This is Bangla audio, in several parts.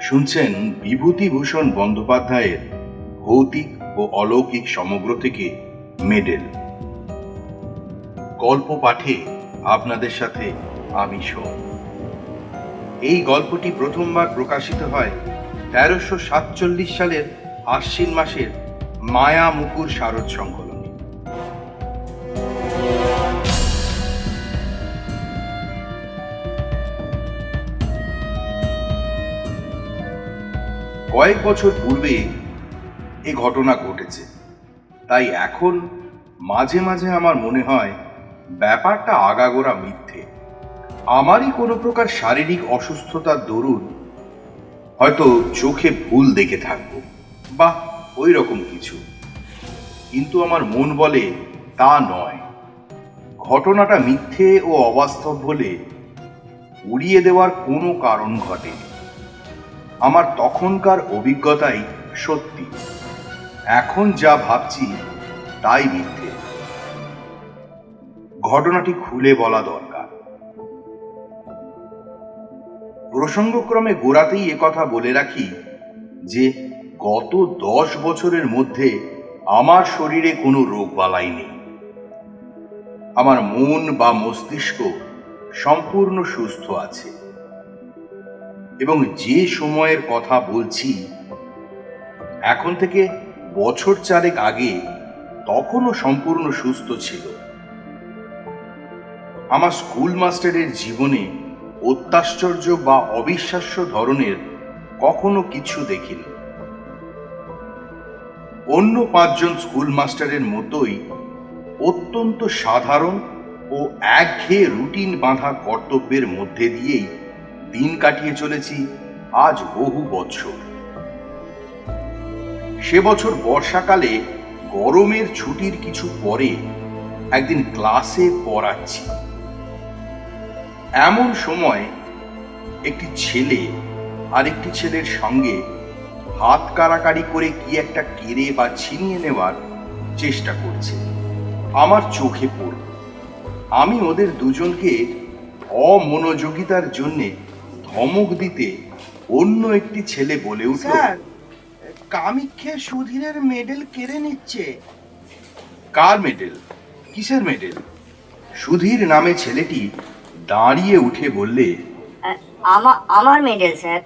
শুনছেন বিভূতিভূষণ বন্দ্যোপাধ্যায়ের ভৌতিক ও অলৌকিক সমগ্র থেকে মেডেল। গল্প পাঠে আপনাদের সাথে আমি সোম। এই গল্পটি প্রথমবার প্রকাশিত হয় ১৩৪৭ সালের আশ্বিন মাসের মায়া মুকুর শারদ সংকলনে। কয়েক বছর পূর্বে এ ঘটনা ঘটেছে, তাই এখন মাঝে মাঝে আমার মনে হয় ব্যাপারটা আগাগোড়া মিথ্যে। আমারই কোনো প্রকার শারীরিক অসুস্থতার দরুন হয়তো চোখে ভুল দেখে থাকবো বা ওই রকম কিছু, কিন্তু আমার মন বলে তা নয়। ঘটনাটা মিথ্যে ও অবাস্তব বলে উড়িয়ে দেওয়ার কোনো কারণ ঘটেনি। আমার তখনকার অভিজ্ঞতাই সত্যি, এখন যা ভাবছি তাই মিথ্যে। ঘটনাটি খুলে বলা দরকার। প্রসঙ্গক্রমে গোড়াতেই একথা বলে রাখি যে গত 10 বছরের মধ্যে আমার শরীরে কোনো রোগ বালাই নেই। আমার মন বা মস্তিষ্ক সম্পূর্ণ সুস্থ আছে এবং যে সময়ের কথা বলছি এখন থেকে বছর 4 আগে তখনও সম্পূর্ণ সুস্থ ছিল। আমার স্কুল মাস্টারের জীবনে অত্যাশ্চর্য বা অবিশ্বাস্য ধরনের কখনো কিছু দেখিনি। অন্য 5 জন স্কুল মাস্টারের মতোই অত্যন্ত সাধারণ ও একঘেয়ে রুটিন বাঁধা কর্তব্যের মধ্যে দিয়েই দিন কাটিয়ে চলেছি আজ বহু বছর। সে বছর বর্ষাকালে গরমের ছুটির কিছু পরে একদিন ক্লাসে পড়াচ্ছি। এমন সময় একটি ছেলে আর একটি ছেলের সঙ্গে হাত কাড়াকাড়ি করে কি একটা কেড়ে বা ছিনিয়ে নেওয়ার চেষ্টা করছে। আমার চোখে পড়ল। আমি ওদের দুজনকে অমনোযোগিতার জন্য ধমক দিতে অন্য একটি ছেলে বলে উঠল, স্যার, কামিক্ষে সুধীরের মেডেল কেড়ে নিচ্ছে। কার মেডেল? কিসের মেডেল? সুধীর নামে ছেলেটি দাঁড়িয়ে উঠে বললে, আমার মেডেল স্যার।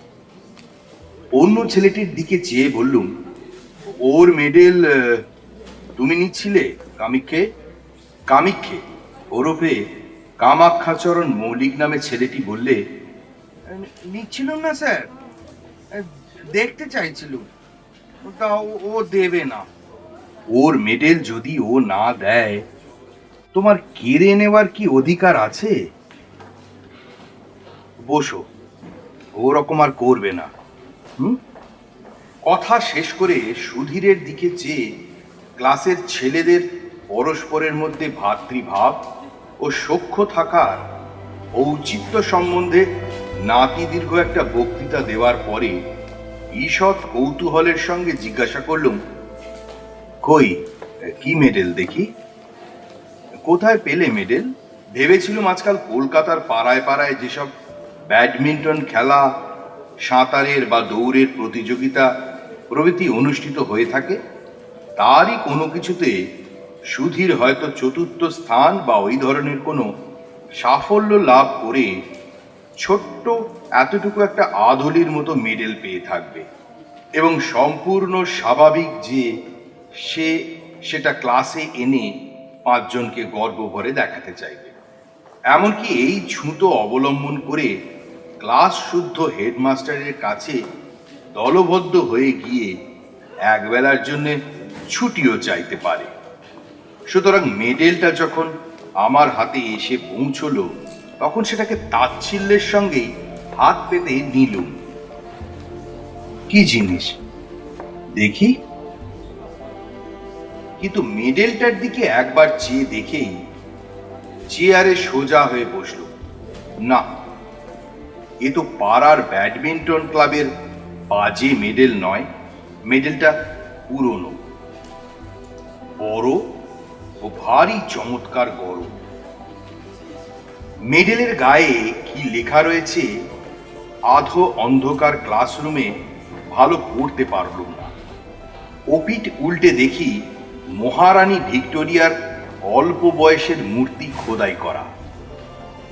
অন্য ছেলেটির দিকে চেয়ে বললুম, ওর মেডেল তুমি নিচ্ছিলে? কামিক্ষে? কামিক্ষে ওরফে কামাক্ষাচরণ মৌলিক নামে ছেলেটি বললে, নিচ্ছিলাম না স্যার, দেখতে চাইছিল, তা ও দেবে না। ওর মেডেল যদি ও না দেয় তোমার কেড়ে নেওয়ার কি অধিকার আছে? বসো, ওরকম আর করবে না। কথা শেষ করে সুধীরের দিকে চেয়ে ক্লাসের ছেলেদের পরস্পরের মধ্যে ভ্রাতৃভাব ও সখ্য থাকার ঔচিত্য সম্বন্ধে নাতি দীর্ঘ একটা বক্তৃতা দেওয়ার পরে ঈষৎ কৌতূহলের সঙ্গে জিজ্ঞাসা করলুম, কই কি মেডেল দেখি? কোথায় পেলে মেডেল? ভেবেছিলুম আজকাল কলকাতার পাড়ায় পাড়ায় যেসব ব্যাডমিন্টন খেলা, সাঁতারের বা দৌড়ের প্রতিযোগিতা প্রভৃতি অনুষ্ঠিত হয়ে থাকে, তারই কোনো কিছুতে সুধীর হয়তো 4র্থ স্থান বা ওই ধরনের কোনো সাফল্য লাভ করে ছোট্ট এতটুকু একটা আধুলির মতো মেডেল পেয়ে থাকবে এবং সম্পূর্ণ স্বাভাবিক যে সে সেটা ক্লাসে এনে 5 জনকে গর্ব ভরে দেখাতে চাইবে। এমনকি এই ছুতো অবলম্বন করে ক্লাস শুদ্ধ হেডমাস্টারের কাছে দলবদ্ধ হয়ে গিয়ে একবেলার জন্য ছুটিও চাইতে পারে। সুতরাং মেডেলটা যখন আমার হাতে এসে পৌঁছলো তখন সেটাকে তাচ্ছিল্যের সঙ্গেই হাত পেতে নিলুম। কি জিনিস দেখি? কিন্তু মেডেলটার দিকে একবার চেয়ে দেখেই চেয়ারে সোজা হয়ে বসল। না, এ তো পাড়ার ব্যাডমিন্টন ক্লাবের বাজে মেডেল নয়। মেডেলটা পুরনো, বড় ও ভারী চমৎকার গরম। মেডেলের গায়ে কি লেখা রয়েছে আধো অন্ধকার ক্লাসরুমে ভালো পড়তে পারলুম না। ওপিট উল্টে দেখি মহারানী ভিক্টোরিয়ার অল্প বয়সের মূর্তি খোদাই করা।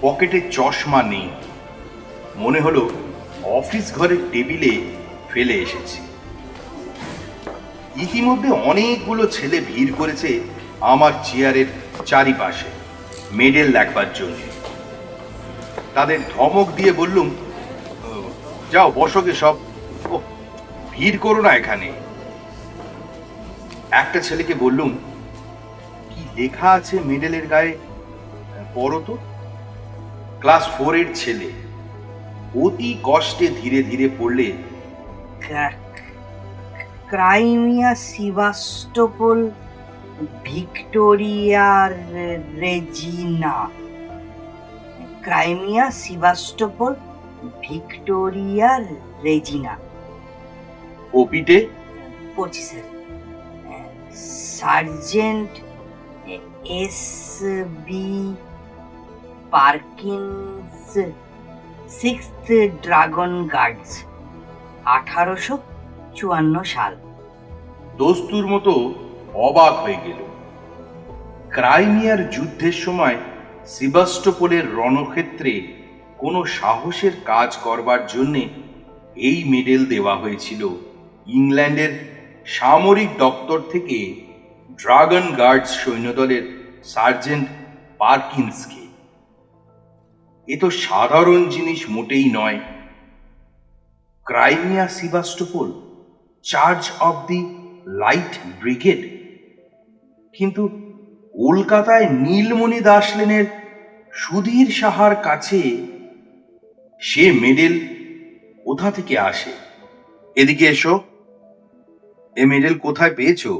পকেটে চশমা নেই, মনে হলো অফিস ঘরের টেবিলে ফেলে এসেছি। ইতিমধ্যে অনেকগুলো ছেলে ভিড় করেছে আমার চেয়ারের চারিপাশে মেডেল দেখবার জন্য। তাদের ধমক দিয়ে বললুম, যাও বসকে সব, ও ভিড় করো না এখানে। একটা ছেলেকে বললুম, কি লেখা আছে মেডেলের গায়ে পড়ো তো। ক্লাস 4 এর ছেলে অতি কষ্টে ধীরে ধীরে পড়লে, Crimea Sevastopol Victoria Regina. Crimea Sevastopol Victoria Regina. ওপিটে পড়ছি sir. Sergeant S B Perkins, 6th Dragoon Guards, 1854 সাল। দস্তুর মতো অবাক হয়ে গেল। ক্রাইমিয়ার যুদ্ধের সময় সিভাস্টোপোলের রণক্ষেত্রে কোনো সাহসের কাজ করবার জন্যে এই মেডেল দেওয়া হয়েছিল ইংল্যান্ডের সামরিক দপ্তর থেকে ড্রাগন গার্ডস সৈন্যদলের সার্জেন্ট পার্কিন্সকে। এ তো সাধারণ জিনিস মোটেই নয়। Crimea Sevastopol, charge of the Light Brigade. কিন্তু কলকাতায় নীলমণি দাস লেনের সুধীর সাহার কাছে সে মেডেল কোথা থেকে আসে? এদিকে এসো, এ মেডেল কোথায় পেয়েছো?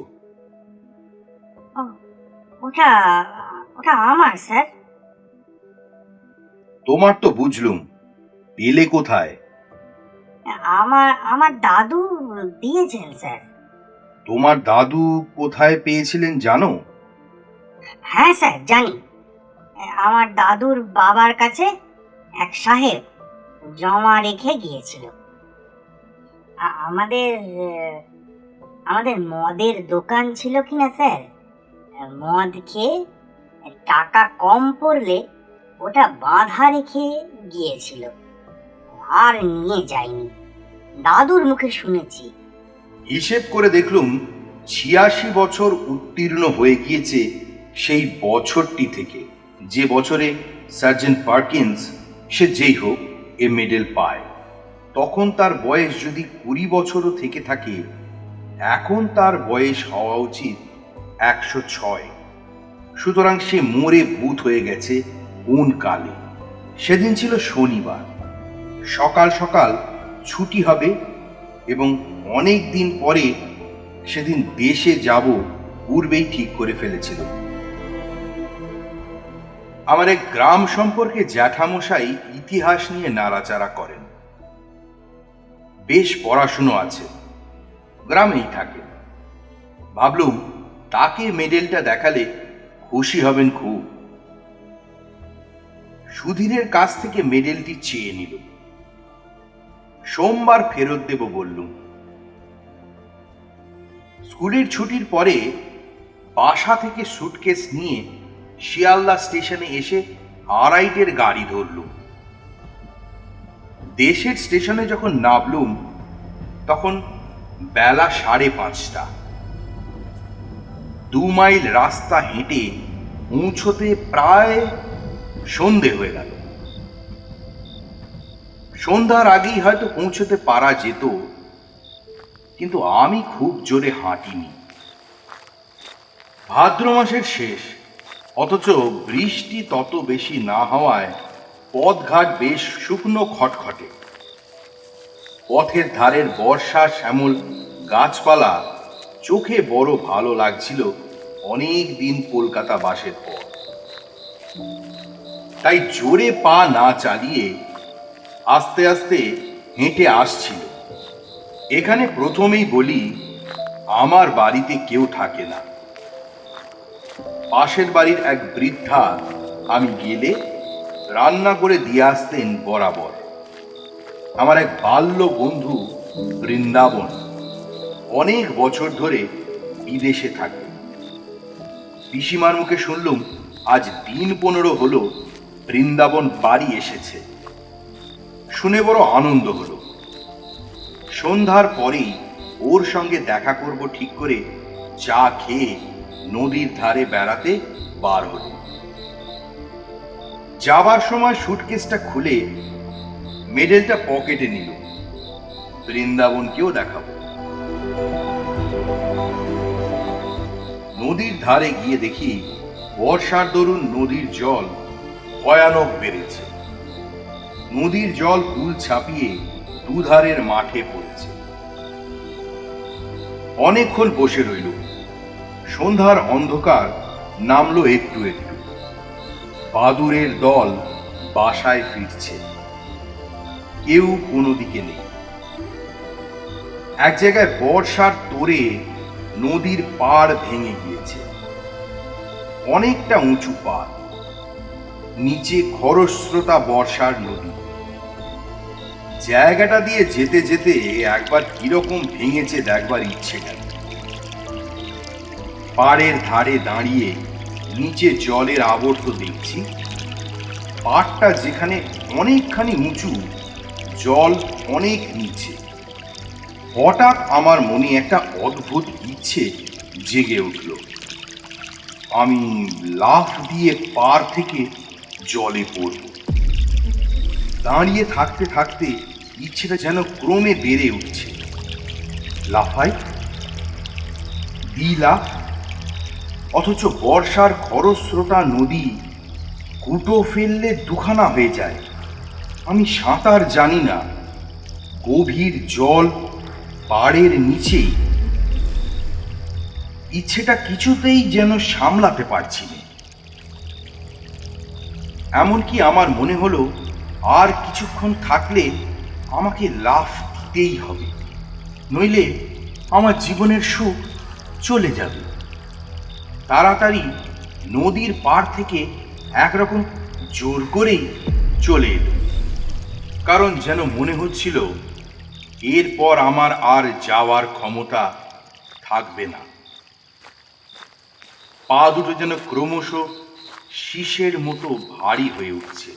ওটা ওটা আমার স্যার। তোমার তো বুঝলুম, পেলে কোথায়? আমার দাদু দিয়েছেন স্যার। তোমার দাদু কোথায় পেয়েছিলেন জানো? হ্যাঁ স্যার জানি। আমার দাদুর বাবার কাছে এক সাহেব জমা রেখে গিয়েছিল। আমাদের আমাদের মদের দোকান ছিল কিনা স্যার, মদ খেয়ে টাকা কম পড়লে ওটা বাঁধা রেখে গিয়েছিল, আর নিয়ে যায়নি। দাদুর মুখে শুনেছি। হিসেব করে দেখলুম 86 বছর উত্তীর্ণ হয়ে গিয়েছে সেই বছরটি থেকে, যে বছরে সার্জেন্ট পার্কিন্স, সে যেই হোক, এ মেডেল পায়। তখন তার বয়স যদি 20 বছরও থেকে থাকে, এখন তার বয়স হওয়া উচিত 106। সুতরাং সে মরে ভূত হয়ে গেছে কোন কালে। সেদিন ছিল শনিবার, সকাল সকাল ছুটি হবে এবং অনেক দিন পরে সেদিন দেশে যাব পূর্বেই ঠিক করে ফেলেছিল। আমার এক গ্রাম সম্পর্কে জ্যাঠামশাই ইতিহাস নিয়ে নাড়াচাড়া করেন। বেশ পড়াশুনো আছে, গ্রামেই থাকে। ভাবলুম তাকে মেডেলটা দেখালে খুশি হবেন খুব। সুধীরের কাছ থেকে মেডেলটি চেয়ে নিল। সোমবার ফেরত দেব বললুম। স্কুলের ছুটির পরে বাসা থেকে সুটকেস নিয়ে শিয়ালদা স্টেশনে এসে আড়াইটের গাড়ি ধরলুম। দেশের স্টেশনে যখন নামলুম তখন বেলা 5:30। 2 মাইল রাস্তা হেঁটে পৌঁছতে প্রায় সন্ধে হয়ে গেল। সন্ধ্যার আগেই হয়তো পৌঁছতে পারা যেত, কিন্তু আমি খুব জোরে হাঁটিনি। ভাদ্র মাসের শেষ, অথচ বৃষ্টি তত বেশি না হওয়ায় পথঘাট বেশ শুকনো খটখটে। পথের ধারের বর্ষা শ্যামল গাছপালা চোখে বড় ভালো লাগছিল অনেক দিন কলকাতা বাসের পর। তাই জোরে পা না চালিয়ে আস্তে আস্তে হেঁটে আসছিল। এখানে প্রথমেই বলি, আমার বাড়িতে কেউ থাকে না। পাশের বাড়ির এক বৃদ্ধা আমি গেলে রান্না করে দিয়ে আসতেন বরাবর। আমার এক বাল্য বন্ধু বৃন্দাবন অনেক বছর ধরে বিদেশে থাকে। পিসিমার মুখে শুনলুম আজ দিন 15 হলো বৃন্দাবন বাড়ি এসেছে। শুনে বড় আনন্দ হলো। সন্ধ্যার পরেই ওর সঙ্গে দেখা করব ঠিক করে চা খেয়ে নদীর ধারে বেড়াতে বার হলো। যাবার সময় সুটকেসটা খুলে মেডেলটা পকেটে নিল। বৃন্দাবনকেও দেখাবো। নদীর ধারে গিয়ে দেখি বর্ষার দরুন নদীর জল ভয়ানক বেড়েছে। নদীর জল কুল ছাপিয়ে দুধারের মাঠে পড়েছে। অনেকক্ষণ বসে রইল। সন্ধ্যার অন্ধকার নামলো একটু একটু। বাদুড়ের দল বাসায় ফিরছে। কেউ কোনো দিকে নেই। এক জায়গায় বর্ষার তোড়ে নদীর পাড় ভেঙে গিয়েছে। অনেকটা উঁচু পাড়, নিচে খরস্রোতা বর্ষার নদী। জায়গাটা দিয়ে যেতে যেতে একবার কিরকম ভেঙেছে দেখবার ইচ্ছে গেল। পাড়ের ধারে দাঁড়িয়ে নিচে জলের আবর্ত দেখছি। পাড়টা যেখানে অনেকখানি উঁচু, জল অনেক নিচে। হঠাৎ আমার মনে একটা অদ্ভুত ইচ্ছে জেগে উঠল। আমি লাফ দিয়ে পাড় থেকে জলে পড়ব। দাঁড়িয়ে থাকতে থাকতে ইচ্ছেটা যেন ক্রমে বেড়ে উঠছে। লাফাই, লাফ, অথচ বর্ষার খরস্রোতা নদী কুটো ফেললে দুখানা হয়ে যায়। আমি সাঁতার জানি না। গভীর জল পাড়ের নিচেই। ইচ্ছেটা কিছুতেই যেন সামলাতে পারছি না। এমনকি আমার মনে হলো আর কিছুক্ষণ থাকলে আমাকে লাফ দিতেই হবে, নইলে আমার জীবনের সুখ চলে যাবে। তাড়াতাড়ি নদীর পাড় থেকে একরকম জোর করেই চলে এলো। কারণ যেন মনে হচ্ছিল এরপর আমার আর যাওয়ার ক্ষমতা থাকবে না। পা দুটো যেন ক্রমশ শীষের মতো ভারী হয়ে উঠছে।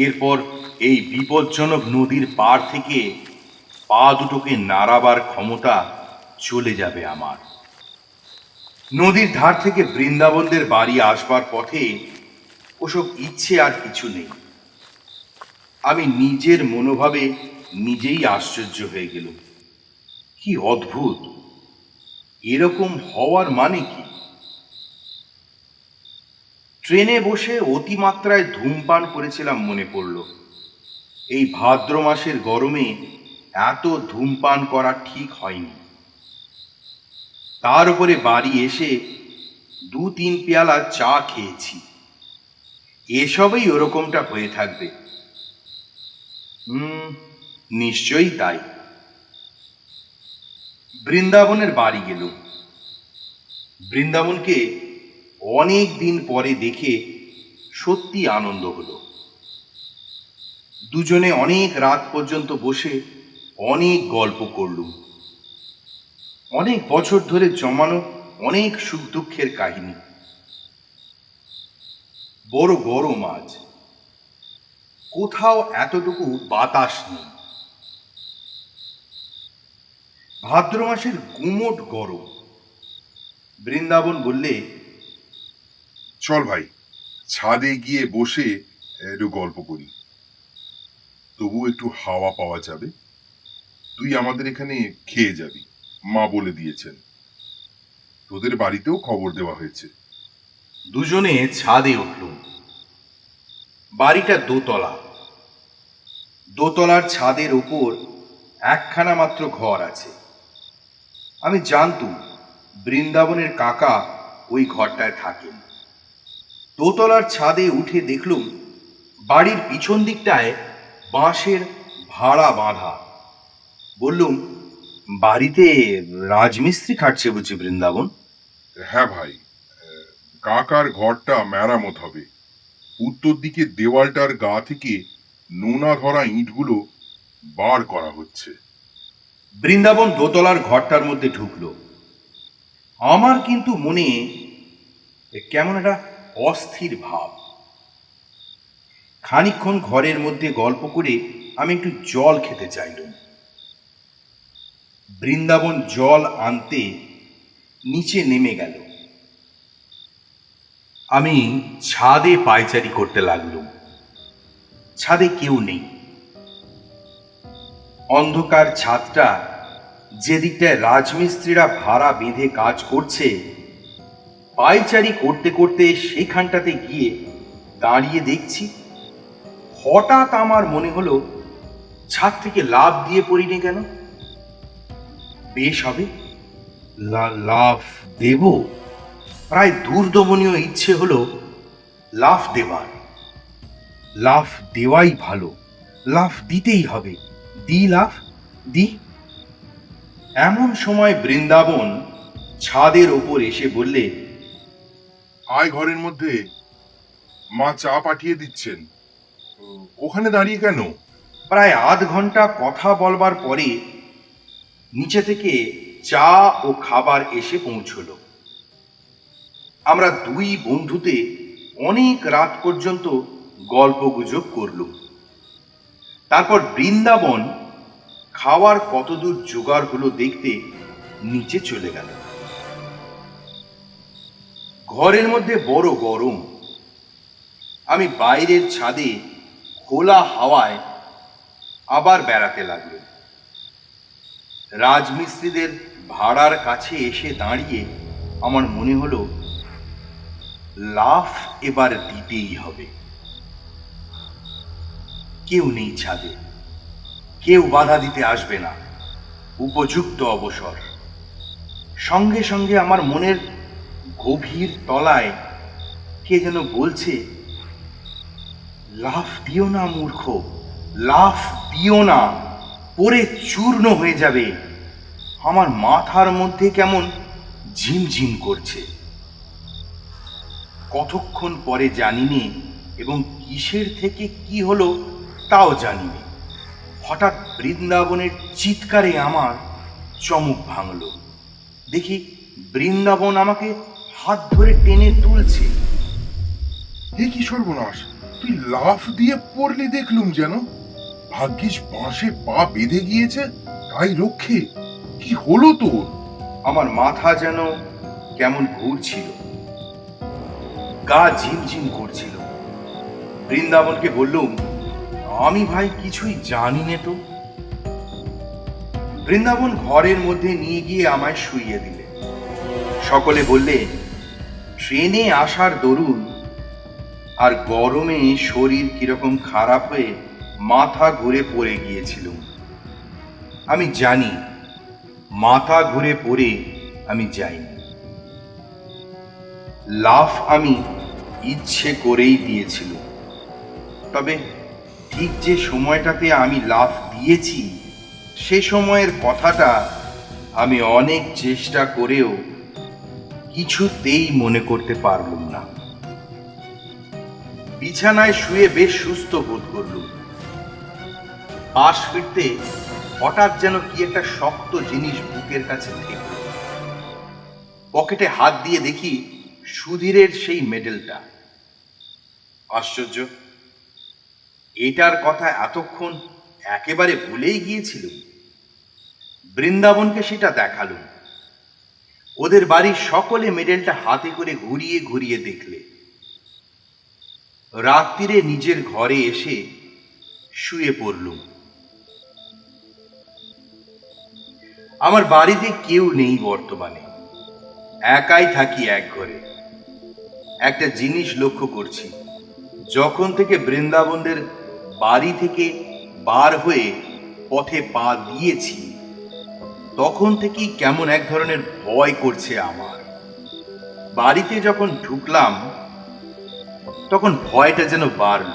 এরপর এই বিপজ্জনক নদীর পাড় থেকে পা দুটোকে নাড়াবার ক্ষমতা চলে যাবে আমার। নদীর ধার থেকে বৃন্দাবনদের বাড়ি আসবার পথে ওসব ইচ্ছে আর কিছু নেই। আমি নিজের মনোভাবে নিজেই আশ্চর্য হয়ে গেল। কি অদ্ভুত! এরকম হওয়ার মানে কি? ট্রেনে বসে অতিমাত্রায় ধূমপান করেছিলাম মনে পড়ল। এই ভাদ্র মাসের গরমে এত ধূমপান করা ঠিক হয়নি। তার উপরে বাড়ি এসে 2-3 পেয়ালা চা খেয়েছি। এসবই ওরকমটা হয়ে থাকবে। নিশ্চয়ই তাই। বৃন্দাবনের বাড়ি গেল। বৃন্দাবনকে অনেক দিন পরে দেখে সত্যি আনন্দ হলো। দুজনে অনেক রাত পর্যন্ত বসে অনেক গল্প করলুম। অনেক বছর ধরে জমানো অনেক সুখ দুঃখের কাহিনী। বড় গরম আজ। কোথাও এতটুকু বাতাস নেই। ভাদ্র মাসের গুমোট গরম। বৃন্দাবন বললে, চল ভাই, ছাদে গিয়ে বসে একটু গল্প করি, তবু একটু হাওয়া পাওয়া যাবে। তুই আমাদের এখানে খেয়ে যাবি, মা বলে দিয়েছেন। তোদের বাড়িতেও খবর দেওয়া হয়েছে। দুজনে ছাদে উঠলুম। বাড়িটা দোতলা। দোতলার ছাদের উপর একখানা মাত্র ঘর আছে। আমি জানতুম বৃন্দাবনের কাকা ওই ঘরটায় থাকেন। দোতলার ছাদে উঠে দেখলুম বাড়ির পিছন দিকটায় বাঁশের ভাড়া বাঁধা। বললুম, বাড়িতে রাজমিস্ত্রি খাটছে বুঝি বৃন্দাবন? হ্যাঁ ভাই, কাকার ঘরটা মেরামত হবে। উত্তর দিকে দেওয়ালটার গা থেকে নোনা ধরা ইঁটগুলো বার করা হচ্ছে। বৃন্দাবন দোতলার ঘরটার মধ্যে ঢুকলো। আমার কিন্তু মনে কেমন একটা অস্থির ভাব। খানিকক্ষণ ঘরের মধ্যে গল্প করে আমি একটু জল খেতে চাইলাম। বৃন্দাবন জল আনতে নিচে নেমে গেল। আমি ছাদে পায়চারি করতে লাগলাম। ছাদে কেউ নেই। অন্ধকার ছাদটা যেদিকটায় রাজমিস্ত্রিরা ভাড়া বেঁধে কাজ করছে, পায়চারি করতে করতে সেখানটাতে গিয়ে দাঁড়িয়ে দেখছি। হঠাৎ আমার মনে হলো ছাদ থেকে লাফ দিয়ে পড়িনি কেন? বেশ হবে, লাফ দেব। প্রায় দুর্দমনীয় ইচ্ছে হলো লাফ দেবার। লাফ দেওয়াই ভালো, লাফ দিতেই হবে। দি লাফ দি। এমন সময় বৃন্দাবন ছাদের ওপর এসে বললে, আয় ঘরের মধ্যে, মা চা পাঠিয়ে দিচ্ছেন। ওখানে দাঁড়িয়ে কেন? প্রায় আধ ঘন্টা কথা বলবার পরে নিচে থেকে চা ও খাবার এসে পৌঁছল। আমরা দুই বন্ধুতে অনেক রাত পর্যন্ত গল্পগুজব করলুম। তারপর বৃন্দাবন খাওয়ার কতদূর জোগাড় হলো দেখতে নিচে চলে গেল। ঘরের মধ্যে বড় গরম। আমি বাইরের ছাদে খোলা হাওয়ায় আবার বেড়াতে লাগলো। রাজমিস্ত্রিদের ভাড়ার কাছে এসে দাঁড়িয়ে আমার মনে হলো লাফ এবার দিতেই হবে। কেউ নেই ছাদে, কেউ বাধা দিতে আসবে না। উপযুক্ত অবসর। সঙ্গে সঙ্গে আমার মনের গভীর তলায় কে যেন বলছে, লাফ দিও না মূর্খ, লাফ দিও না, পরে চূর্ণ হয়ে যাবে। আমার মাথার মধ্যে কেমন ঝিমঝিম করছে। কতক্ষণ পরে জানিনি, এবং কিসের থেকে কি হলো তাও জানিনি। হঠাৎ বৃন্দাবনের চিৎকারে আমার চমক ভাঙল। দেখি বৃন্দাবন আমাকে হাত ধরে টেনে তুলছে। এ কি সর্বনাশ! তুই লাফ দিয়ে পড়লি দেখলুম যেন। ভাগ্যিস বাঁশে পা বেঁধে গিয়েছে, তাই রক্ষে। কি হলো তোর? আমার মাথা যেন কেমন ঘুরছিল, গা ঝিমঝিম করছিল। বৃন্দাবনকে বললুম, আমি ভাই কিছুই জানি নে তো। বৃন্দাবন ঘরের মধ্যে নিয়ে গিয়ে আমায় শুইয়ে দিলে। সকলে বললে, ট্রেনে আসার দরুন আর গরমে শরীর কিরকম খারাপ হয়ে মাথা ঘুরে পড়ে গিয়েছিল। আমি জানি মাথা ঘুরে পড়ে আমি যাইনি। লাফ আমি ইচ্ছে করেই দিয়েছিল। তবে ঠিক যে সময়টাতে আমি লাফ দিয়েছি, সে সময়ের কথাটা আমি অনেক চেষ্টা করেও কিছুতেই মনে করতে পারলুম না। বিছানায় শুয়ে বেশ সুস্থ বোধ করলুম। পাশ ফিরতে হঠাৎ যেন কি একটা শক্ত জিনিস বুকের কাছে ঠেকল। পকেটে হাত দিয়ে দেখি সুধীরের সেই মেডেলটা। আশ্চর্য, এটার কথা এতক্ষণ একেবারে ভুলেই গিয়েছিলুম। বৃন্দাবনকে সেটা দেখালুম। ওদের বাড়ির সকলে মেডেলটা হাতে করে ঘুরিয়ে ঘুরিয়ে দেখলে। রাত্রিরে নিজের ঘরে এসে শুয়ে পড়লুম। আমার বাড়িতে কেউ নেই বর্তমানে, একাই থাকি এক ঘরে। একটা জিনিস লক্ষ্য করছি, যখন থেকে বৃন্দাবনদের বাড়ি থেকে বার হয়ে পথে পা দিয়েছি, তখন থেকেই কেমন এক ধরনের ভয় করছে আমার। বাড়িতে যখন ঢুকলাম তখন ভয়টা যেন বাড়ল।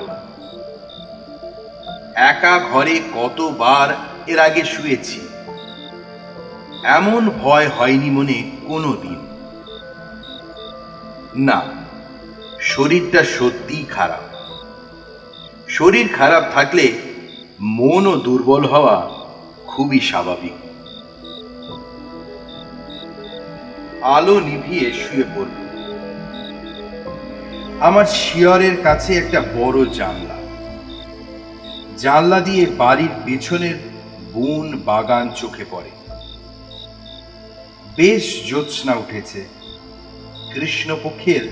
একা ঘরে কতবার এর আগে শুয়েছি, এমন ভয় হয়নি মনে কোনো দিন। না, শরীরটা সত্যিই খারাপ। শরীর খারাপ থাকলে মনও দুর্বল হওয়া খুবই স্বাভাবিক। আলো নিভিয়ে শুয়ে পড়ল। আমার শিয়রের কাছে একটা বড় জানলা। জানলা দিয়ে বাড়ির পেছনের বন বাগান চোখে পড়ে। বেশ জ্যোৎস্না উঠেছে, কৃষ্ণপক্ষের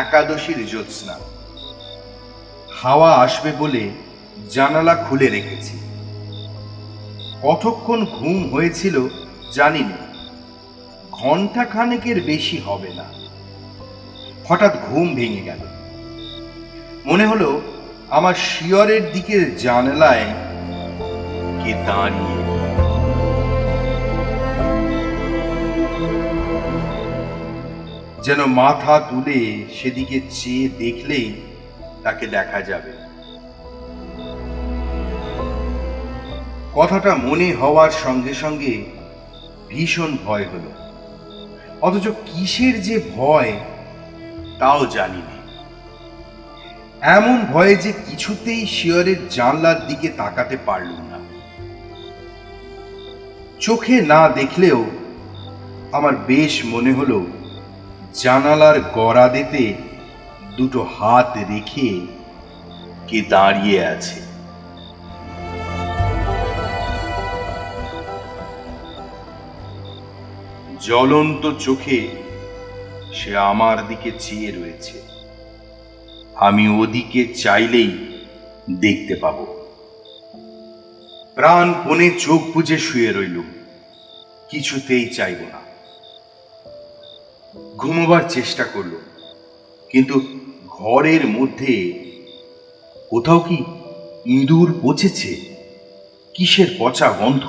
একাদশীর জ্যোৎস্না। হাওয়া আসবে বলে জানালা খুলে রেখেছি। কতক্ষণ ঘুম হয়েছিল জানি না, ঘন্টা খানেকের বেশি হবে না। হঠাৎ ঘুম ভেঙে গেল। মনে হলো আমার শিয়রের দিকের জানালায় কে দাঁড়িয়ে। যেন মাথা তুলে সেদিকে চেয়ে দেখলেই তাকে দেখা যাবে। কথাটা মনে হওয়ার সঙ্গে সঙ্গে ভীষণ ভয় হলো। অথচ কিসের যে ভয় তাও জানি না। এমন ভয়ে যে কিছুতেই শিয়রের জানলার দিকে তাকাতে পারলুম না। চোখে না দেখলেও আমার বেশ মনে হলো জানালার গরাদেতে দুটো হাত রেখে কে দাঁড়িয়ে আছে। জ্বলন্ত চোখে সে আমার দিকে চেয়ে রয়েছে। আমি ওদিকে চাইলেই দেখতে পাব। প্রাণপণে চোখ বুজে শুয়ে রইলুম, কিছুতেই চাইব না। ঘুমোবার চেষ্টা করল, কিন্তু ঘরের মধ্যে কোথাও কি ইঁদুর পচেছে? কিসের পচা গন্ধ!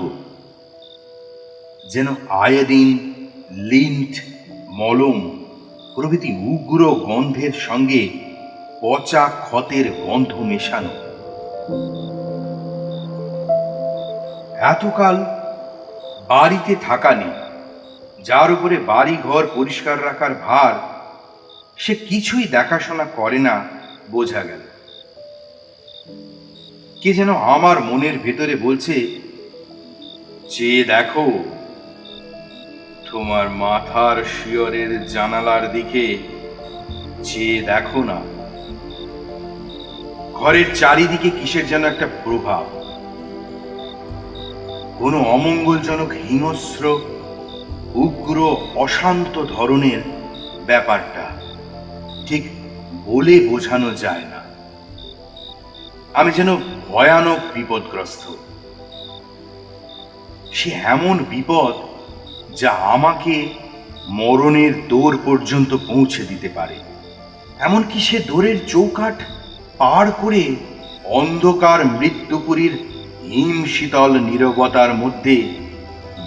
যেন আয়োডিন, লিন্ট, মলম প্রভৃতি উগ্র গন্ধের সঙ্গে পচা ক্ষতের গন্ধ মেশানো। এতকাল বাড়িতে থাকা নেই, যার উপরে বাড়ি ঘর পরিষ্কার রাখার ভার, সে কিছুই দেখাশোনা করে না বোঝা গেল। কে যেন আমার মনের ভেতরে বলছে, চেয়ে দেখো, তোমার মাথার শিয়রের জানালার দিকে চেয়ে দেখো না। ঘরের চারিদিকে কিসের যেন একটা প্রভাব, কোনো অমঙ্গলজনক হিংস্র উগ্র অশান্ত ধরনের ব্যাপারটা ঠিক বলে বোঝানো যায় না। আমি যেন ভয়ানক বিপদগ্রস্ত। সে এমন বিপদ যা আমাকে মরণের দোর পর্যন্ত পৌঁছে দিতে পারে। এমনকি সে দোরের চৌকাঠ পার করে অন্ধকার মৃত্যুপুরীর হিম শীতল নীরবতার মধ্যে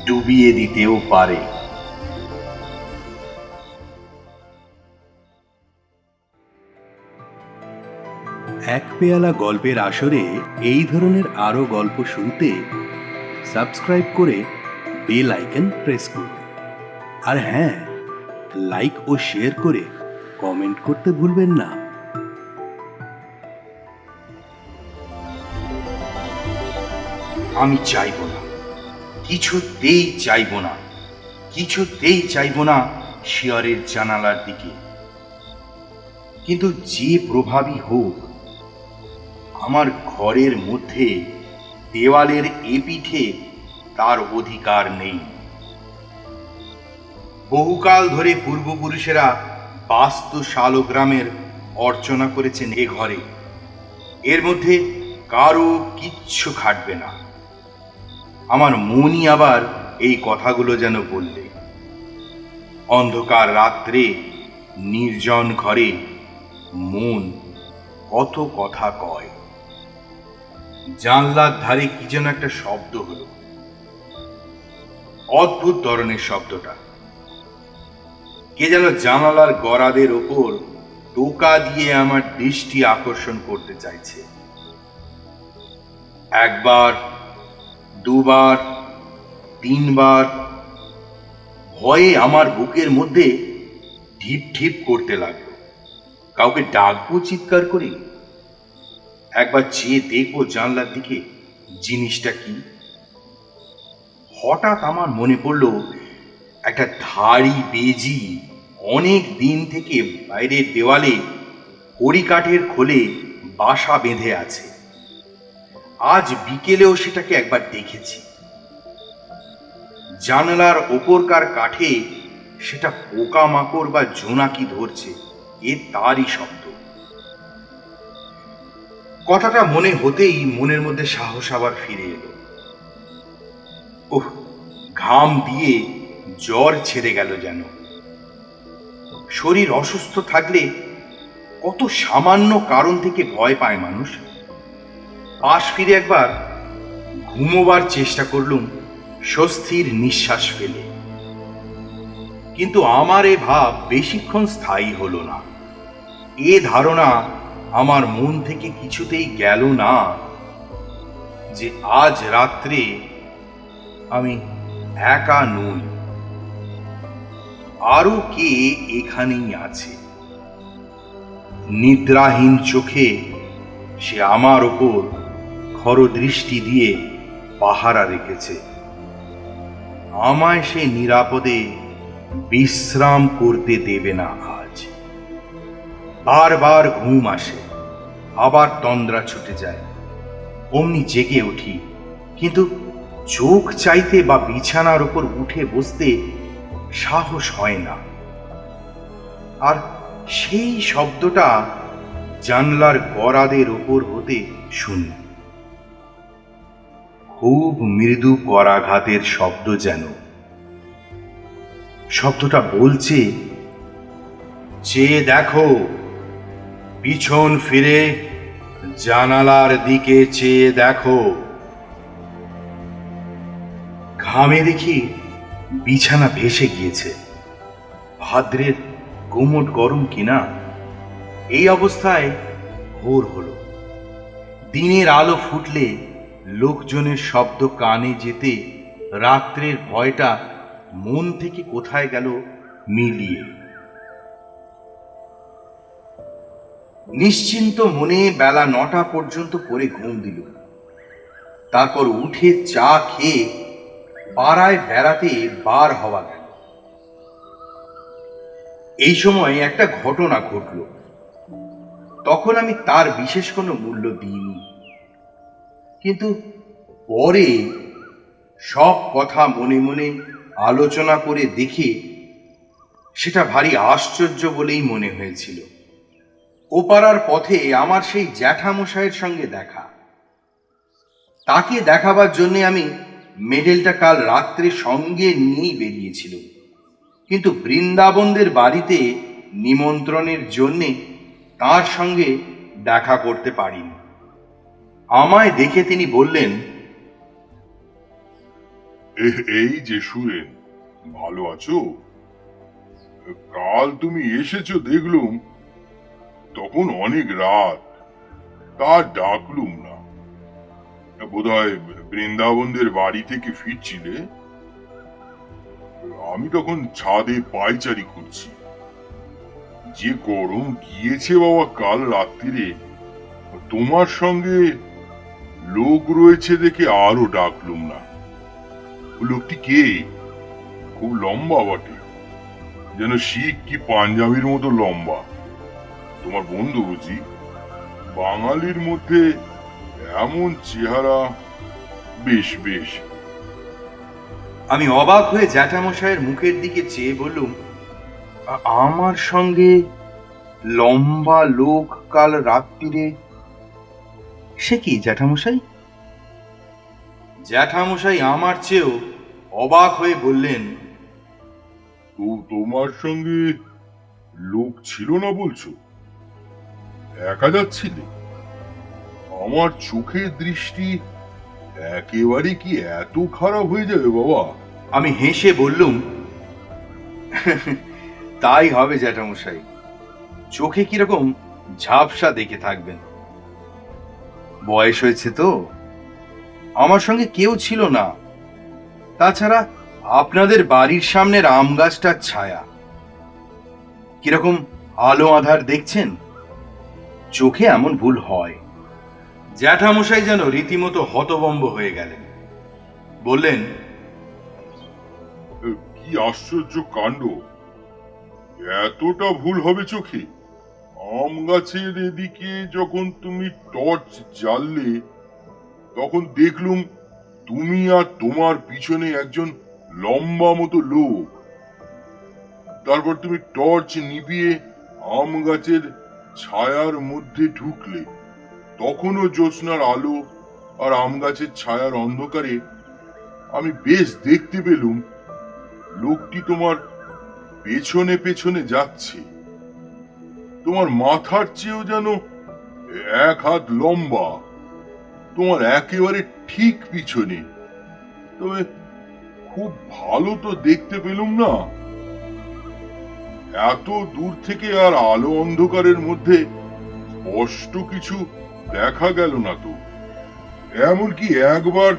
ডুবিয়ে দিতেও পারে। এক পেয়ালা গল্পের আসরে এই ধরনের আরো গল্প শুনতে সাবস্ক্রাইব করে বেল আইকন প্রেস করুন। আর হ্যাঁ, লাইক ও শেয়ার করে কমেন্ট করতে ভুলবেন না। আমি চাইব না, কিছুতেই চাইব না, কিছুতেই চাইব না শিয়রের জানালার দিকে। কিন্তু যে প্রভাবই হোক, আমার ঘরের মধ্যে দেওয়ালের এপিঠে তার অধিকার নেই। বহুকাল ধরে পূর্বপুরুষেরা বাস্তু শালগ্রামের অর্চনা করেছেন এ ঘরে। এর মধ্যে কারো কিচ্ছু খাটবে না। আমার মনই আবার এই কথাগুলো যেন বললে। অন্ধকার রাত্রে নির্জন ঘরে মন কত কথা কয়। জানলার ধারে কি যেন একটা শব্দ হলো, অদ্ভুত ধরনের শব্দটা। কে যেন জানালার গরাদের ওপর টোকা দিয়ে আমার দৃষ্টি আকর্ষণ করতে চাইছে। একবার, দুবার, তিনবার ভয়ে আমার বুকের মধ্যে ঢিপ ঢিপ করতে লাগলো। কাউকে ডাকবো চিৎকার করি? একবার চেয়ে দেখবো জানলার দিকে জিনিসটা কি। হঠাৎ আমার মনে পড়লো একটা ধাড়ি বেজি অনেক দিন থেকে বাইরের দেওয়ালে কড়িকাঠের খোলে বাসা বেঁধে আছে। আজ বিকেলেও সেটাকে একবার দেখেছি। জানলার ওপরকার কাঠে সেটা পোকামাকড় বা জোনাকি ধরছে, এ তারই শব্দ। কথাটা মনে হতেই মনের মধ্যে সাহস আবার ফিরে এলো। ওহ, ঘাম দিয়ে জ্বর ছেড়ে গেল যেন। শরীর অসুস্থ থাকলে কত সামান্য কারণ থেকে ভয় পায় মানুষ। পাশ ফিরে একবার ঘুমোবার চেষ্টা করলুম স্বস্তির নিঃশ্বাস ফেলে। কিন্তু আমার এ ভাব বেশিক্ষণ স্থায়ী হলো না। এ ধারণা আমার মন থেকে কিছুতেই গেল না যে আজ রাত্রে আমি একা নই, আরো কে এখানেই আছে। নিদ্রাহীন চোখে সে আমার ওপর খরদৃষ্টি দিয়ে পাহারা রেখেছে। আমায় সে নিরাপদে বিশ্রাম করতে দেবে না আজ। বারবার ঘুম আসে, আবার তন্দ্রা ছুটে যায়। অমনি জেগে উঠি, কিন্তু চোখ চাইতে বা বিছানার উপর উঠে বসতে সাহস হয় না। আর সেই শব্দটা জানলার গরাদের ওপর হতে শুনি, খুব মৃদু করাঘাতের শব্দ যেন। শব্দটা বলছে, চেয়ে দেখো, পিছন ফিরে জানালার দিকে চেয়ে দেখো। ঘামে দেখি বিছানা ভেসে গিয়েছে। ভাদ্রের গুমোট গরম কিনা। এই অবস্থায় ভোর হলো। দিনের আলো ফুটলে লোকজনের শব্দ কানে যেতে রাত্রের ভয়টা মন থেকে কোথায় গেল মিলিয়ে। নিশ্চিন্ত মনে বেলা 9টা পর্যন্ত পরে ঘুম দিল। তারপর উঠে চা খেয়ে পাড়ায় বেড়াতে বার হওয়া গেল। এই সময় একটা ঘটনা ঘটল। তখন আমি তার বিশেষ কোনো মূল্য দিইনি, কিন্তু পরে সব কথা মনে মনে আলোচনা করে দেখে সেটা ভারী আশ্চর্য বলেই মনে হয়েছিল। ওপাড়ার পথে আমার সেই জ্যাঠামশাইয়ের সঙ্গে দেখা। তাকে দেখাবার জন্য আমি মেডেলটা কাল রাত্রে সঙ্গে নিয়েই বেরিয়েছিল, কিন্তু বৃন্দাবনদের বাড়িতে নিমন্ত্রণের জন্যে তার সঙ্গে দেখা করতে পারিনি। আমায় দেখে তিনি বললেন, এই যে সুরেন, ভালো আছো? কাল তুমি এসেছো দেখলুম, তখন অনেক রাত, তা ডাকলুম না। বোধহয় বৃন্দাবনদের বাড়ি থেকে ফিরছিলে। আমি তখন ছাদে পায়চারি করছি। যে গরম গিয়েছে বাবা কাল রাত্রিরে, তোমার সঙ্গে লোক রয়েছে দেখে আরো ডাকলুম না। লোকটি কে? খুব লম্বা বটে, যেন শিখ কি পাঞ্জাবির মতো লম্বা। তোমার বন্ধু বুঝি? বাঙালির মধ্যে এমন চেহারা, বেশ বেশ। আমি অবাক হয়ে জ্যাঠামশাইয়ের মুখের দিকে চেয়ে বললুম, আমার সঙ্গে লম্বা লোক কাল রাত্রিরে? সে কি জ্যাঠামশাই? জ্যাঠামশাই আমার চেয়েও অবাক হয়ে বললেন, তো তোমার সঙ্গে লোক ছিল না বলছো? একা যাচ্ছিলে? আমার চোখের দৃষ্টি একেবারে কি এত খারাপ হয়ে যাবে বাবা? আমি হেসে বললুম, তাই হবে জ্যাঠামশাই। চোখে কিরকম ঝাপসা দেখে থাকবেন। বয়স হয়েছে তো। আমার সঙ্গে কেউ ছিল না, তাছাড়া আপনাদের বাড়ির সামনের আম গাছটার ছায়া। কিরকম আলো আধার দেখছেন। চোখে এমন ভুল হয়। জ্যাঠামশাই যেন রীতিমতো হতভম্ব হয়ে গেলেন। বললেন, কি আশ্চর্য কাণ্ড! এতটা ভুল হবে চোখে? আম গাছের এদিকে যখন তুমি টর্চ জ্বাললে তখন দেখলুম তুমি আর তোমার পিছনে একজন লম্বা মতো লোক। তারপর তুমি টর্চ নিভিয়ে আম গাছের ছায়ার মধ্যে ঢুকলে। তখনও জ্যোৎস্নার আলো আর আম গাছের ছায়ার অন্ধকারে আমি বেশ দেখতে পেলুম লোকটি তোমার পেছনে পেছনে যাচ্ছে। তোমার মাথার চেয়েও যেন 1 হাত লম্বা, তোমার একেবারে ঠিক পিছনে। তবে খুব ভালো তো দেখতে পেলুম না। এত দূর থেকে আর আলো অন্ধকারের মধ্যে স্পষ্ট কিছু দেখা গেল না তো। এমনকি একবার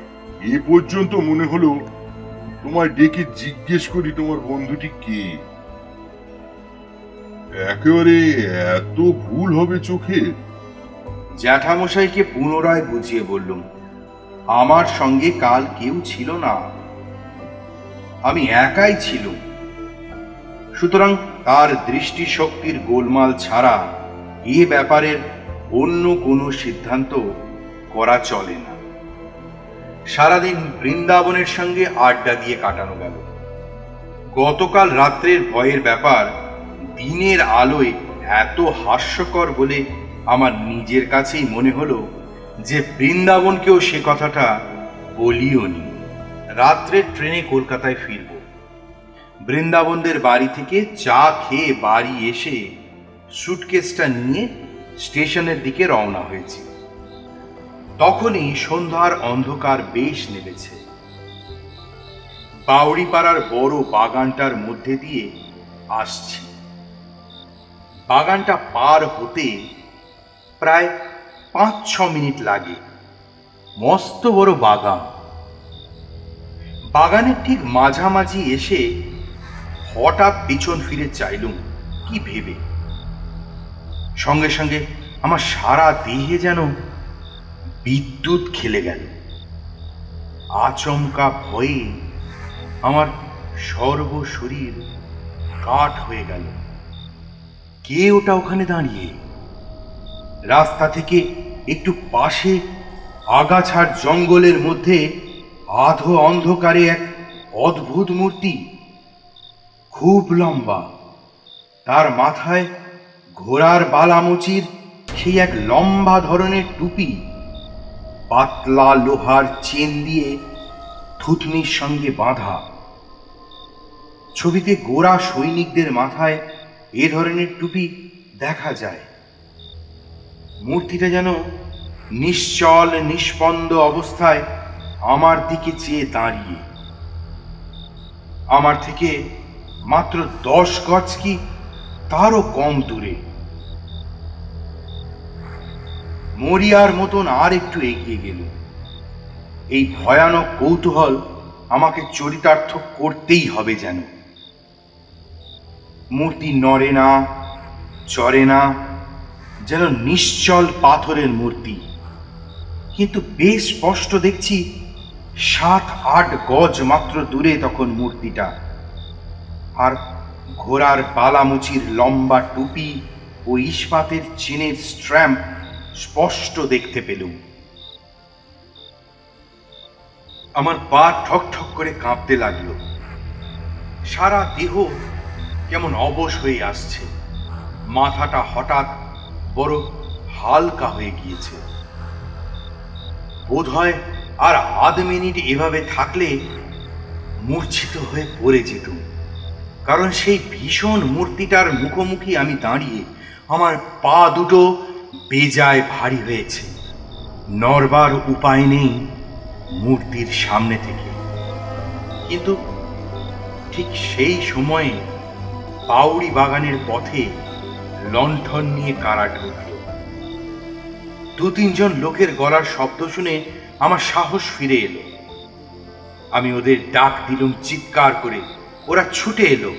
এ পর্যন্ত মনে হলো তোমায় ডেকে জিজ্ঞেস করি তোমার বন্ধুটি কে। একেবারে এত ভুল হবে চোখে? জ্যাঠামশাইকে পুনরায় বুঝিয়ে বললুম, আমার সঙ্গে কাল কেউ ছিল না, আমি একাই ছিলুম। সুতরাং তার দৃষ্টিশক্তির গোলমাল ছাড়া এ ব্যাপারের অন্য কোনো সিদ্ধান্ত করা চলে না। সারাদিন বৃন্দাবনের সঙ্গে আড্ডা দিয়ে কাটানো গেল। গতকাল রাত্রের ভয়ের ব্যাপার দিনের আলোয় এত হাস্যকর বলে আমার নিজের কাছেই মনে হলো যে বৃন্দাবনকেও সে কথাটা বলিওনি। রাত্রের ট্রেনে কলকাতায় ফিরব। বৃন্দাবনদের বাড়ি থেকে চা খেয়ে বাড়ি এসে সুটকেসটা নিয়ে স্টেশনের দিকে রওনা হয়েছি। তখনই সন্ধ্যার অন্ধকার বেশ নেমেছে। বাউড়িপাড়ার বড় বাগানটার মধ্যে দিয়ে আসছি। বাগানটা পার হতে প্রায় 5-6 মিনিট লাগে। মস্ত বড় বাগান। বাগানের ঠিক মাঝামাঝি এসে হঠাৎ পিছন ফিরে চাইলুম কি ভেবে। সঙ্গে সঙ্গে আমার সারা দেহে যেন বিদ্যুৎ খেলে গেল। আচমকা ভয়ে আমার সর্বশরীর কাঠ হয়ে গেল। কে ওটা ওখানে দাঁড়িয়ে? রাস্তা থেকে একটু পাশে আগাছার জঙ্গলের মধ্যে আধো অন্ধকারে এক অদ্ভুত মূর্তি, খুব লম্বা। তার মাথায় ঘোড়ার বালামুচির সেই এক লম্বা ধরনের টুপি, পাতলা লোহার চেন দিয়ে থুতনির সঙ্গে বাঁধা। ছবিতে গোরা সৈনিকদের মাথায় এ ধরনের টুপি দেখা যায়। মূর্তিটা যেন নিশ্চল নিষ্পন্দ অবস্থায় আমার দিকে চেয়ে দাঁড়িয়ে। আমার থেকে মাত্র 10 গজ কি তারও কম দূরে। মরিয়ার মতন আর একটু এগিয়ে গেল। এই ভয়ানক কৌতূহল আমাকে চরিতার্থ করতেই হবে যেন। মূর্তি নড়ে না, চড়ে না, যেন নিশ্চল পাথরের মূর্তি। কিন্তু বেশ স্পষ্ট দেখছি 7-8 গজ মাত্র দূরে তখন মূর্তিটা। আর ঘোড়ার বালামুচির লম্বা টুপি ও ইস্পাতের চেনের স্ট্র্যাম্প স্পষ্ট দেখতে পেলুম। আমার পা ঠক ঠক করে কাঁপতে লাগলো। সারা দেহ কেমন অবশ হয়ে আসছে। মাথাটা হঠাৎ বড় হালকা হয়ে গিয়েছে। বোধহয় আর আধ মিনিট এভাবে থাকলে মূর্ছিত হয়ে পড়ে যেতুম। কারণ সেই ভীষণ মূর্তিটার মুখোমুখি আমি দাঁড়িয়ে আমার পা দুটো বেজায় ভারী হয়েছে। নড়বার উপায় নেই মূর্তির সামনে থেকে। কিন্তু ঠিক সেই সময়ে বাউড়ি বাগানের পথে লণ্ঠন নিয়ে কারা ঢুকল। 2-3 জন লোকের গলার শব্দ শুনে আমার সাহস ফিরে এলো। আমি ওদের ডাক দিলুম চিৎকার করে। ওরা ছুটে এলো।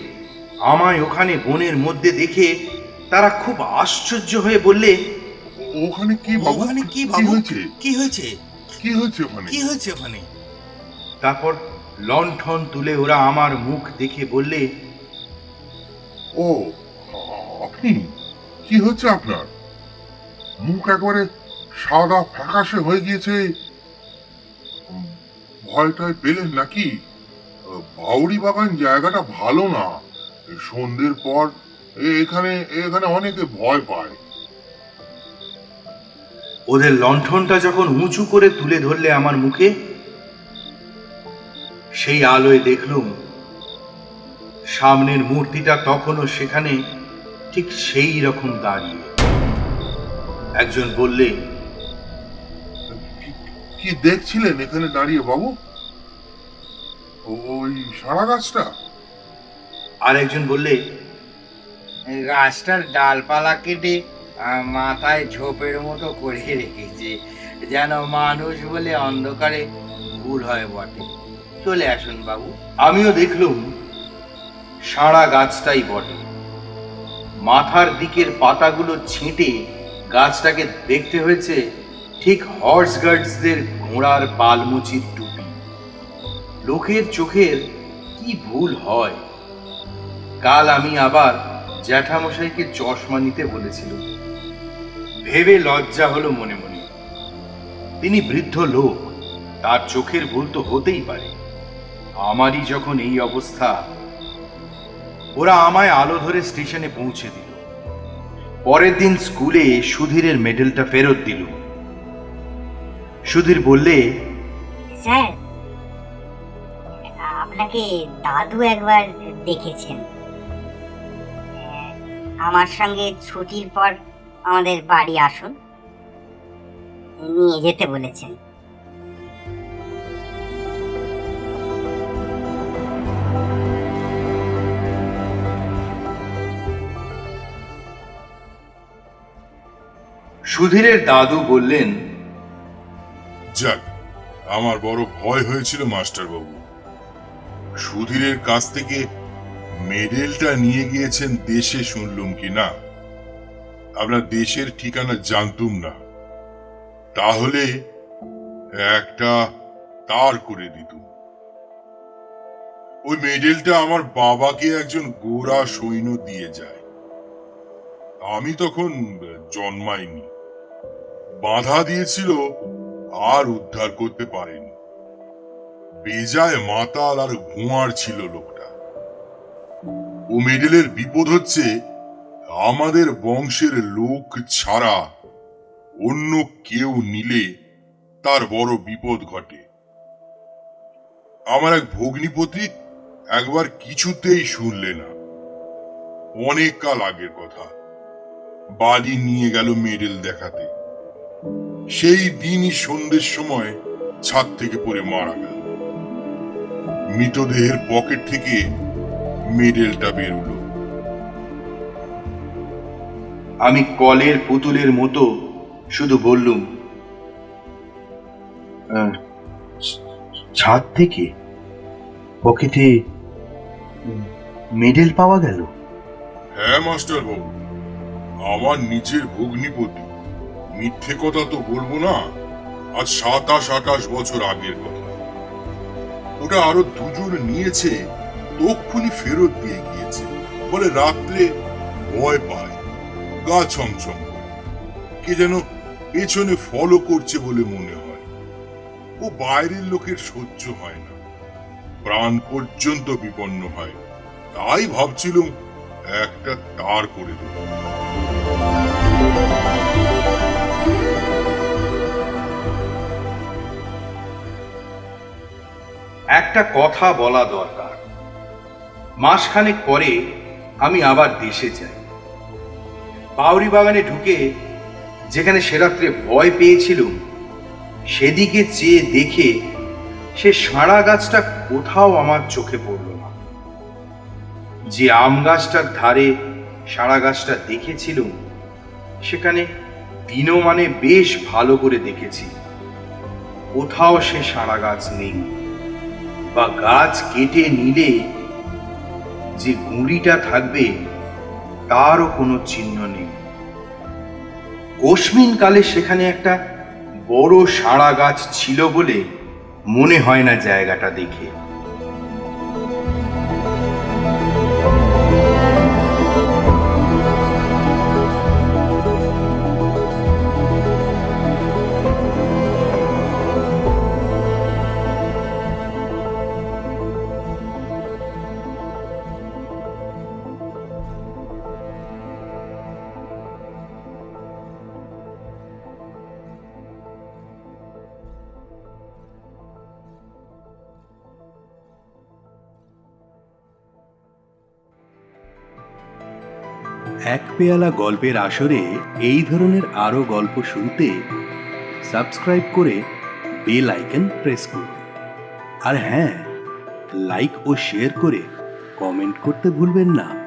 আমায় ওখানে বনের মধ্যে দেখে তারা খুব আশ্চর্য হয়ে বললে, ওখানে কি বাবু? ওখানে কি কি বাবু? হয়েছে? কি হয়েছে? কি হয়েছে ওখানে? কি হয়েছে ওখানে? তারপর লণ্ঠন তুলে ওরা আমার মুখ দেখে বললে, ও, আপনি? কি হচ্ছে আপনার? মুখ একবারে সাদা ফ্যাকাশে হয়ে গিয়েছে। ভয়টায় পেলেন নাকি? বাউরি বাগান জায়গাটা ভালো না। সন্ধ্যের পর এখানে এখানে অনেকে ভয় পায়। ওদের লণ্ঠনটা যখন উঁচু করে তুলে ধরলে আমার মুখে, সেই আলোয় দেখলুম সামনের মূর্তিটা তখনও সেখানে ঠিক সেই রকম দাঁড়িয়ে। একজন বললে, কি দেখছিলেন এখানে দাঁড়িয়ে বাবু? ওই সারা গাছটা? আর একজন বললে, গাছটার ডালপালা কেটে মাথায় ঝোপের মতো করে রেখেছে, যেন মানুষ বলে অন্ধকারে ভুল হয় বটে। চলে আসুন বাবু। আমিও দেখলুম সারা গাছটাই বটে। মাথার দিকের পাতাগুলো ছেঁটে গাছটাকে দেখতে হয়েছে ঠিক হর্স গার্ডসদের ঘোড়ার পালমুচির টুপি। লোকের চোখের কি ভুল হয়। কাল আমি আবার জ্যাঠামশাইকে চশমা নিতে বলেছিল। ভেবে লজ্জা হলো মনে মনে। তিনি বৃদ্ধ লোক, তার চোখের ভুল তো হতেই পারে। আমারই যখন এই অবস্থা, ওরা আমায় আলো ধরে স্টেশনে পৌঁছে দিল। পরের দিন স্কুলে সুধীরের মেডেলটা ফেরত দিল। সুধীর বললে, স্যার, আপনাকে দাদু একবার দেখেছেন। আমার সঙ্গে ছুটির পর আমাদের বাড়ি আসুন, নিয়ে যেতে বলেছেন। সুধীরের দাদু বললেন, যাক, আমার বড় ভয় হয়েছিল মাস্টার বাবু। সুধীরের কাছ থেকে মেডেলটা নিয়ে গিয়েছেন দেশে, শুনলুম কি না। আপনার দেশের ঠিকানা জানতুম না। তাহলে একটা তার করে দিতুম। ওই মেডেলটা আমার বাবাকে একজন গোরা সৈন্য দিয়ে যায়। আমি তখন জন্মাইনি। বাধা দিয়েছিল, আর উদ্ধার করতে পারেনি। বেজায় মাতাল আর ভুঁয়ার ছিল লোকটা। ও মেডেলের বিপদ হচ্ছে, আমাদের বংশের লোক ছাড়া অন্য কেউ নিলে তার বড় বিপদ ঘটে। আমার এক ভগ্নিপতি একবার কিছুতেই শুনলে না। অনেক কাল আগের কথা। বাড়ি নিয়ে গেল মেডেল দেখাতে। সেই দিনই সন্ধ্যের সময় ছাদ থেকে পড়ে মারা গেল। মৃতদেহের পকেট থেকে মেডেলটা বেরোলো। আমি কলের পুতুলের মতো শুধু বললুম, ছাদ থেকে পকেটে মেডেল পাওয়া গেল? হ্যাঁ মাস্টার বাবু, আমার নিজের ভগ্নিপতি। মিথ্যে কথা তো বলবো না। আজ 27-28 বছর আগের কথা। ওটা আরো দুজন নিয়েছে, তক্ষুনি ফেরত দিয়ে গিয়েছে। বলে রাত্রে ভয় পায়, গা ছমছম করে। কে যেন পেছনে ফলো করছে বলে মনে হয়। ও বাইরের লোকের সহ্য হয় না, প্রাণ পর্যন্ত বিপন্ন হয়। তাই ভাবছিলাম একটা তার করে দেব। একটা কথা বলা দরকার। মাসখানেক পরে আমি আবার দেশে যাই। বাউরি বাগানে ঢুকে যেখানে সে রাত্রে ভয় পেয়েছিলুম, সেদিকে চেয়ে দেখে সে সাড়া গাছটা কোথাও আমার চোখে পড়ল না। যে আম গাছটার ধারে সাড়া গাছটা দেখেছিলুম, সেখানে দিনমানে বেশ ভালো করে দেখেছি, কোথাও সে সাড়া গাছ নেই। বা গাছ কেটে নিলে যে গুঁড়িটা থাকবে, তারও কোনো চিহ্ন নেই। কোশমিন কালে সেখানে একটা বড় সাড়া গাছ ছিল বলে মনে হয় না জায়গাটা দেখে। এক পেয়ালা গল্পের আসরে এই ধরনের আরো গল্প শুনতে সাবস্ক্রাইব করে বেল আইকন প্রেস করুন। আর হ্যাঁ, লাইক ও শেয়ার করে কমেন্ট করতে ভুলবেন না।